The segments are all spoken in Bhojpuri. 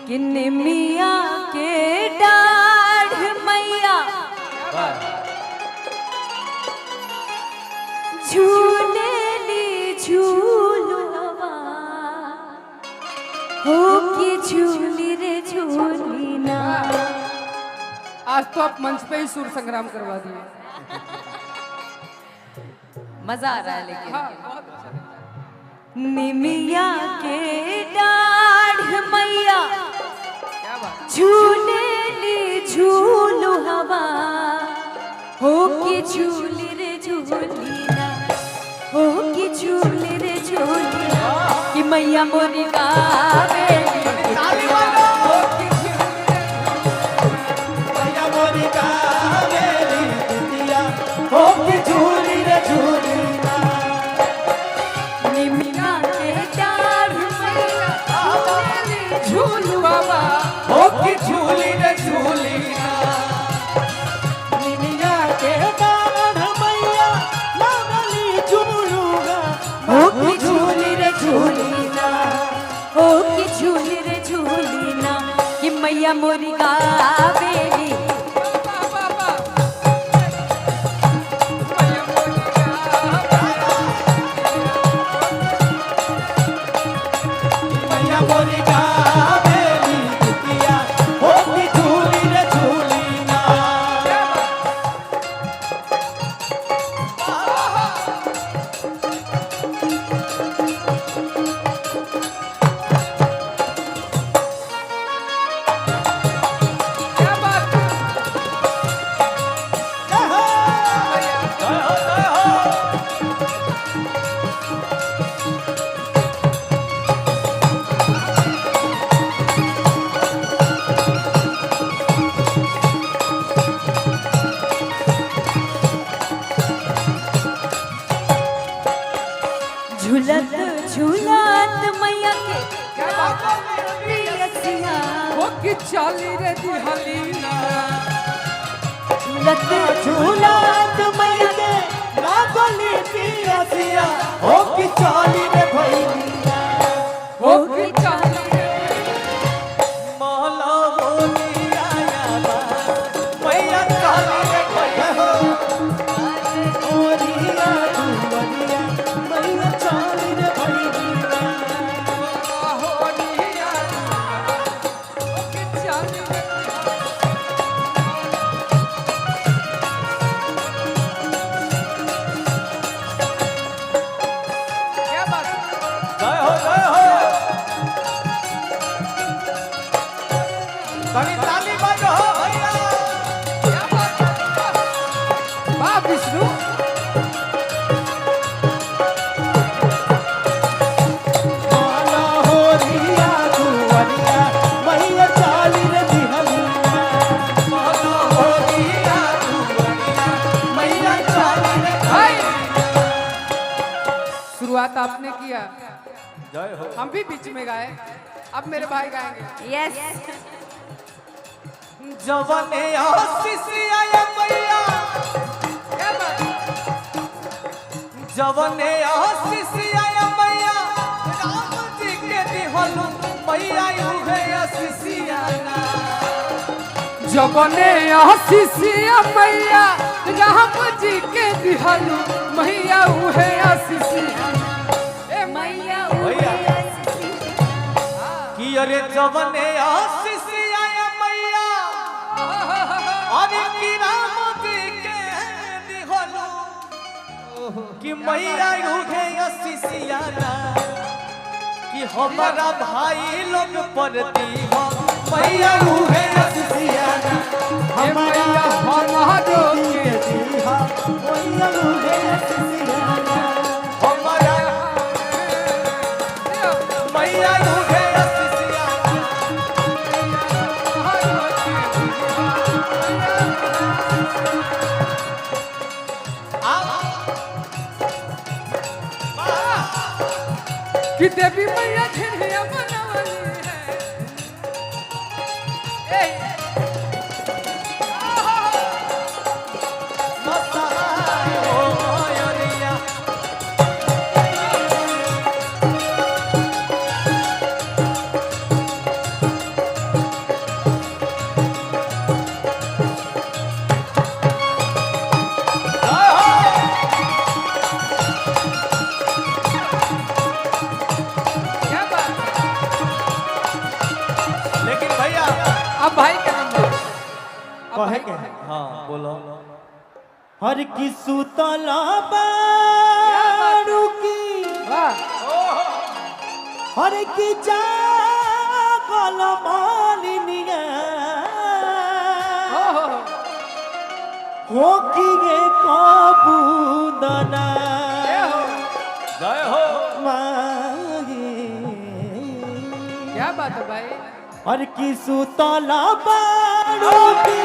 किन्ने मिया के डाढ़ मैया झूले ली झूलवा हो की झूली रे झूली ना। आज तो आप मंच पे ही सुर संग्राम करवा दिए। मजा आ रहा है लेकिन हाँ, बहुत अच्छा लगा। निमिया के डाढ़ मैया क्या बात। झूले ली झूलू हवा हो की झूली रे झूली ना हो की झूली रे झूली ना कि मैया मोरी गावे मैया मोरी गावे दितिया हो की झूली रे झूली ना। निमिया के डाढ़ मैया झूले ली झूलू हवा हो की झूली रे झूली ना। निमिया के डाढ़ मैया लागली झूलूगा हो की झूली रे झूली ना हो की झूली रे झूली ना कि मैया मोरी गावेली मैया मोरी गावे दितिया हो की झूली रे झूली ना। क्या बात है। जय हो जय हो जय हो। झूलत झूलत मैया के पियसिया वो की चाली रे दिहली ना। झूलत झूलत मैया के लागली पियसिया हो की चाली रे भैलिया वो की चाली रे माला बोली आया बा मैया चाली रे भैया ओरिया दुवरिया मैया चाली रे भैलिया। होलिया। वो की चाली रे क्या बात है। जय हो जय हो। कभी ताली बजाओ भैया। क्या बात है। वाह विष्णु। माला होरिया दुवरिया मैया चाली रे दिहलिया। माला होरिया दुवरिया मैया चाली रे हाय। शुरुआत आपने किया, जय हो। हम भी बीच में गाए, अब मेरे भाई गाएंगे। यस जवने आशीष आया मैया क्या बात है। जवने आशीष आया मैया राम जी के दिहलु मैया उहे आशीषिया ना। जबने आशीषिया मैया राम जी के दिहलु मैया उहे आशीषिया। ए मैया भैया। उहे कि अरे जवने आशीष आया मैया अरे कि राम जी के दिहलु कि मैया उहे आशीषिया ना। कि हमारा भाई लोग पर दीवा मैया उहे आशीषिया ना। ए मैया हमारो के दीहा मैया उहे आशीषिया ना। हमारा मैया उहे आशीषिया ना। कि देवी मैया झिड़िया बनवली है। ए मसाई हो मयरिया अब भाई का नंबर अब कहे भाई के हाँ बोलो हर की सुतला बारू की वाह हर की जागल मालिनिया ओहो हो की गे कबूदना ए हो जय हो माही क्या बात है भाई हर की सुतला बारू की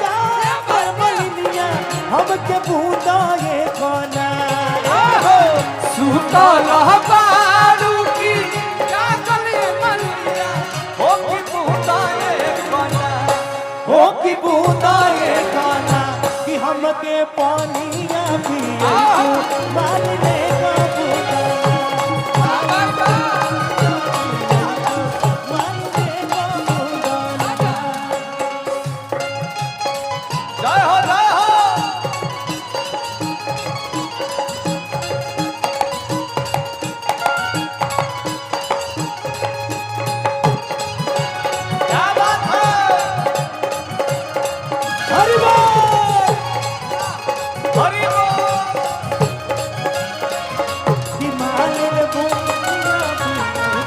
जागल मालिनिया हमके बूंदा ये कोना सुतल बारू की जागले मलिया हो की बूंदाए कोना हो की बूंदा ये खाना कि हमके पानिया पिए मान ले का बूंदा मान ले का बूंदा जय हो जय हो क्या बात है हरि बोल हरि बोल कि मान ले बूंदा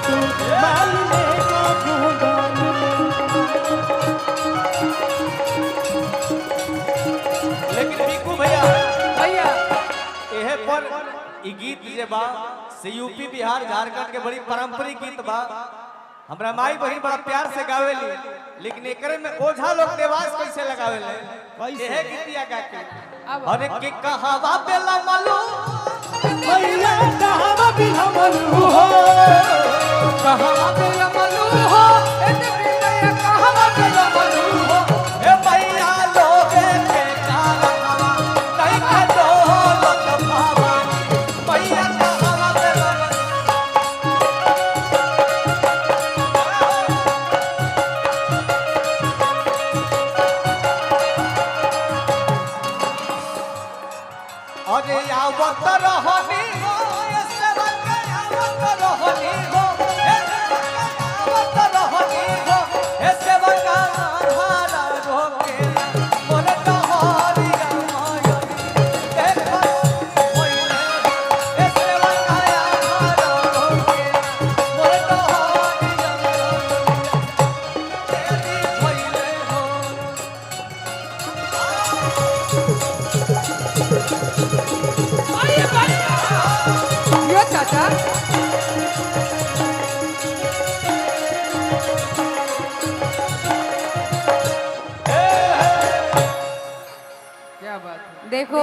तू मान ले का बूंदा लेकिन बिकू भैया भैया एहे पर ई गीत जे बा से यूपी बिहार झारखंड के बड़ी पारंपरिक गीत बा हमरा माई बहन बड़ा प्यार से गावेली लेकिन एकरे में ओझा लोग देवास कैसे लगावेले एहे गीतिया गा के अब अरे के कहावा बेला मलू भैया कहावा बिलमलू हो कहावा बेला मलू हो ए बिलैया कहावा बेला मलू हो ए भैया लोगे के कहावा नहीं का डोलत पावा भैया कहावा बेला मलू अरे आवत रहनी हो ऐसे बंदे आवत रहनी हो आवत रहनी हो ऐसे बंदा हारा रोके मन तोहरी माया देख होइले ऐसे बंदा हारा रोके मन तोहरी तेरी होइले हो यो चाचा क्या बात है देखो